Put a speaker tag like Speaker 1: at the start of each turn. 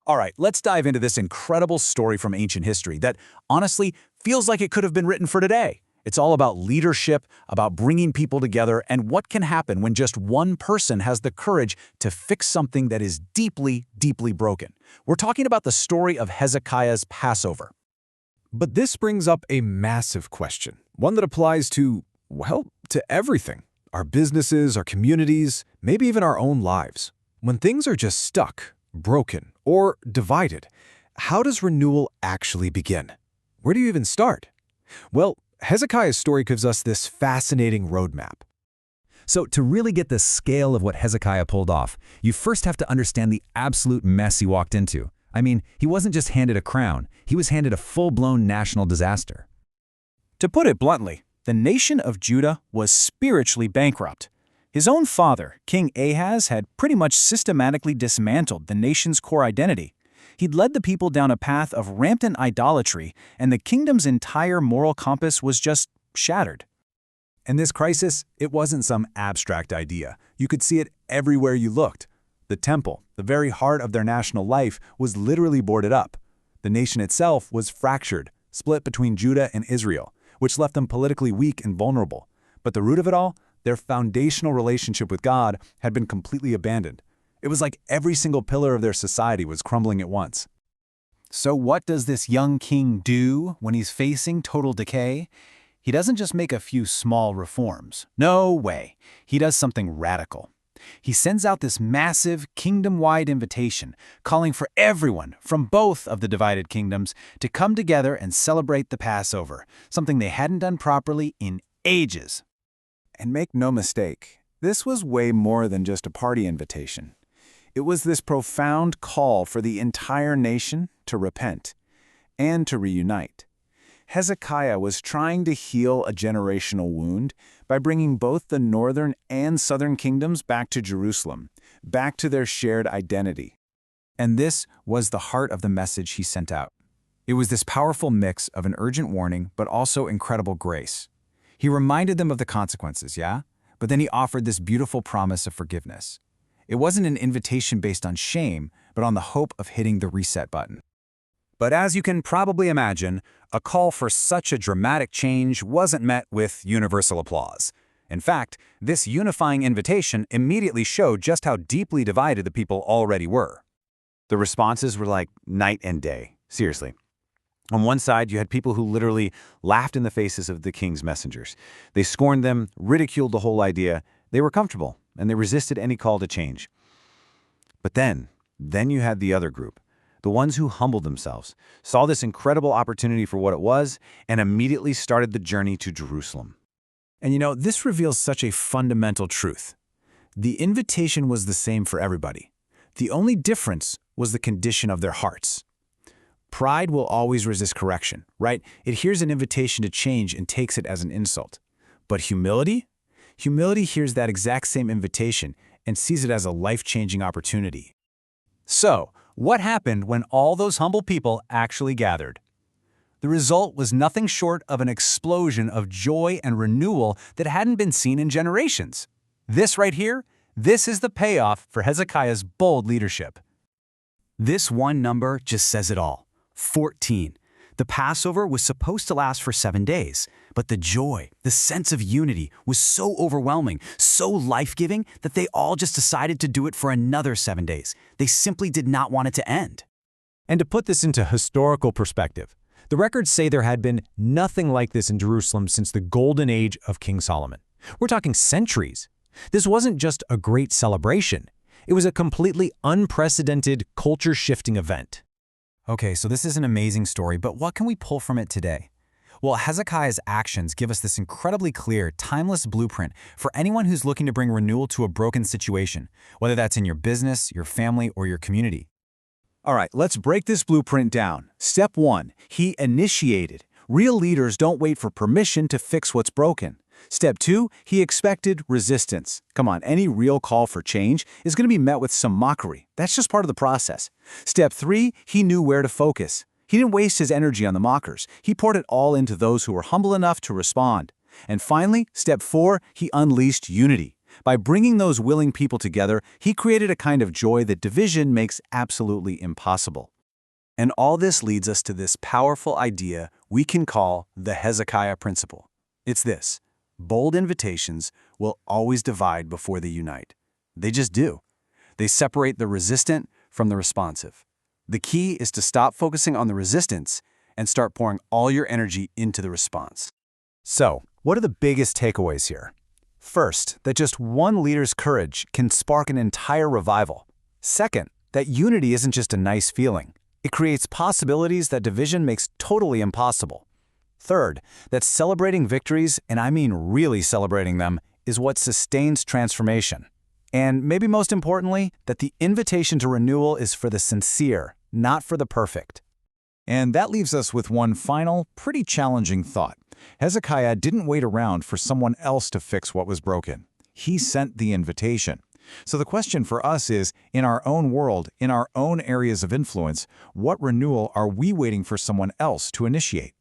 Speaker 1: All right, let's dive into this incredible story from ancient history that, honestly, feels like it could have been written for today. It's all about leadership, about bringing people together, and what can happen when just one person has the courage to fix something that is deeply, deeply broken. We're talking about the story of Hezekiah's Passover.
Speaker 2: But this brings up a massive question, one that applies to, well, to everything. Our businesses, our communities, maybe even our own lives. When things are just stuck, broken, or divided, how does renewal actually begin? Where do you even start? Well, Hezekiah's story gives us this fascinating roadmap.
Speaker 3: So to really get the scale of what Hezekiah pulled off, you first have to understand the absolute mess he walked into. I mean, he wasn't just handed a crown, he was handed a full-blown national disaster.
Speaker 1: To put it bluntly, the nation of Judah was spiritually bankrupt. His own father, King Ahaz, had pretty much systematically dismantled the nation's core identity. He'd led the people down a path of rampant idolatry, and the kingdom's entire moral compass was just shattered.
Speaker 3: And this crisis, it wasn't some abstract idea. You could see it everywhere you looked. The temple, the very heart of their national life, was literally boarded up. The nation itself was fractured, split between Judah and Israel, which left them politically weak and vulnerable. But the root of it all, their foundational relationship with God, had been completely abandoned. It was like every single pillar of their society was crumbling at once.
Speaker 1: So what does this young king do when he's facing total decay? He doesn't just make a few small reforms. No way. He does something radical. He sends out this massive, kingdom-wide invitation, calling for everyone from both of the divided kingdoms to come together and celebrate the Passover, something they hadn't done properly in ages.
Speaker 4: And make no mistake, this was way more than just a party invitation. It was this profound call for the entire nation to repent and to reunite. Hezekiah was trying to heal a generational wound by bringing both the northern and southern kingdoms back to Jerusalem, back to their shared identity.
Speaker 3: And this was the heart of the message he sent out. It was this powerful mix of an urgent warning, but also incredible grace. He reminded them of the consequences, yeah? But then he offered this beautiful promise of forgiveness. It wasn't an invitation based on shame, but on the hope of hitting the reset button.
Speaker 1: But as you can probably imagine, a call for such a dramatic change wasn't met with universal applause. In fact, this unifying invitation immediately showed just how deeply divided the people already were. The responses were like night and day, seriously. On one side, you had people who literally laughed in the faces of the king's messengers. They scorned them, ridiculed the whole idea. They were comfortable, and they resisted any call to change. But then you had the other group. The ones who humbled themselves, saw this incredible opportunity for what it was, and immediately started the journey to Jerusalem.
Speaker 3: And you know, this reveals such a fundamental truth. The invitation was the same for everybody. The only difference was the condition of their hearts. Pride will always resist correction, right? It hears an invitation to change and takes it as an insult. But humility? Humility hears that exact same invitation and sees it as a life-changing opportunity.
Speaker 1: So, what happened when all those humble people actually gathered? The result was nothing short of an explosion of joy and renewal that hadn't been seen in generations. This right here, this is the payoff for Hezekiah's bold leadership.
Speaker 5: This one number just says it all. 14. The Passover was supposed to last for 7 days, but the joy, the sense of unity was so overwhelming, so life-giving that they all just decided to do it for another 7 days. They simply did not want it to end.
Speaker 2: And to put this into historical perspective, the records say there had been nothing like this in Jerusalem since the golden age of King Solomon. We're talking centuries. This wasn't just a great celebration. It was a completely unprecedented, culture-shifting event.
Speaker 3: Okay, so this is an amazing story, but what can we pull from it today? Well, Hezekiah's actions give us this incredibly clear, timeless blueprint for anyone who's looking to bring renewal to a broken situation, whether that's in your business, your family, or your community.
Speaker 1: All right, let's break this blueprint down. Step 1, he initiated. Real leaders don't wait for permission to fix what's broken. Step 2, he expected resistance. Come on, any real call for change is going to be met with some mockery. That's just part of the process. Step 3, he knew where to focus. He didn't waste his energy on the mockers. He poured it all into those who were humble enough to respond. And finally, step 4, he unleashed unity.
Speaker 4: By bringing those willing people together, he created a kind of joy that division makes absolutely impossible. And all this leads us to this powerful idea we can call the Hezekiah principle. It's this: bold invitations will always divide before they unite. They just do. They separate the resistant from the responsive. The key is to stop focusing on the resistance and start pouring all your energy into the response.
Speaker 1: So, what are the biggest takeaways here? First, that just one leader's courage can spark an entire revival. Second, that unity isn't just a nice feeling. It creates possibilities that division makes totally impossible. Third, that celebrating victories, and I mean really celebrating them, is what sustains transformation. And maybe most importantly, that the invitation to renewal is for the sincere, not for the perfect.
Speaker 3: And that leaves us with one final, pretty challenging thought. Hezekiah didn't wait around for someone else to fix what was broken. He sent the invitation. So the question for us is, in our own world, in our own areas of influence, what renewal are we waiting for someone else to initiate?